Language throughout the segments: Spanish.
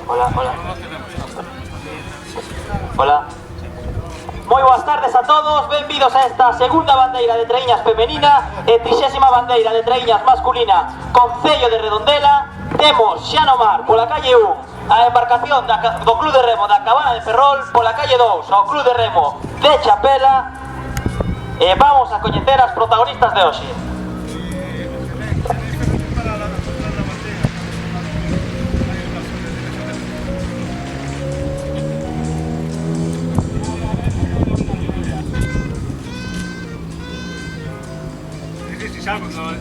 Hola, hola. Hola. Moi boas tardes a todos, benvidos a esta segunda bandeira de traíñas femenina e 30ª bandeira de traíñas masculina Concello de Redondela. Temos xa no mar, pola calle 1, a embarcación do Club de Remo da Cabana de Ferrol, pola calle 2, ao Club de Remo de Chapela, e vamos a coñecer as protagonistas de hoxe.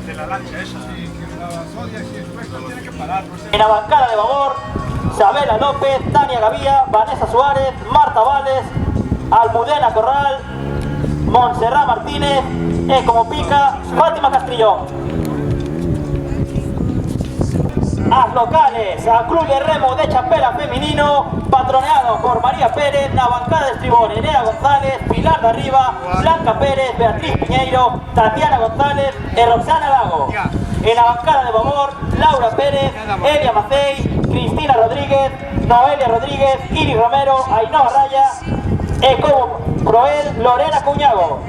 De la lancha esa. Sí, que las odias y después no tiene que parar. En la bancada de babor, Sabela López, Tania Gavía, Vanessa Suárez, Marta Vales, Almudena Corral, Montserrat Martínez e como pica, Fátima Castrillón. As locales, a Club de Remo de Chapela femenino, patroneado por María Pérez, na bancada de estribor Enea González, Pilar de Arriba, Blanca Pérez, Beatriz Piñeiro, Tatiana González e Roxana Lago. En la bancada de babor, Laura Pérez, Elia Macei, Cristina Rodríguez, Noelia Rodríguez, Iris Romero, Ainhoa Raya e como proel Lorena Cuñago.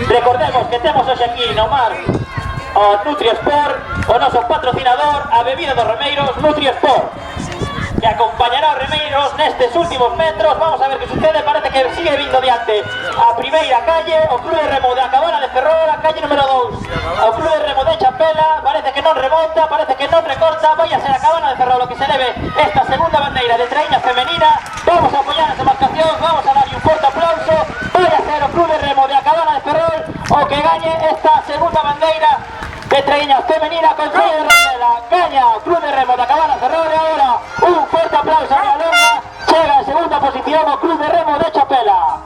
Recordemos que temos hoxe aquí no mar o Nutriesport, o noso patrocinador, a bebida dos remeiros Nutriesport, que acompañará os remeiros nestes últimos metros. Vamos a ver que sucede, parece que sigue vindo diante a primeira calle, o Club de Remo da Cabana de Ferrol, a calle número 2, o Club de Remo de Chapela, parece que non remonta, parece que non recorta, vai a ser a Cabana de Ferrol o que se debe esta segunda bandeira de traíña femenina. Vamos a apoiar as embarcacións, vamos a darlle un forte aplauso, vai a ser o Club de Remo de Cabana de Ferrol o que gañe esta segunda bandeira de traíña femenina con Club de Redondela. Gaña Club de Remo da Cabana de Ferrol e agora un forte aplauso a Longa, chega en segunda posición o Club de Remo de Chapela.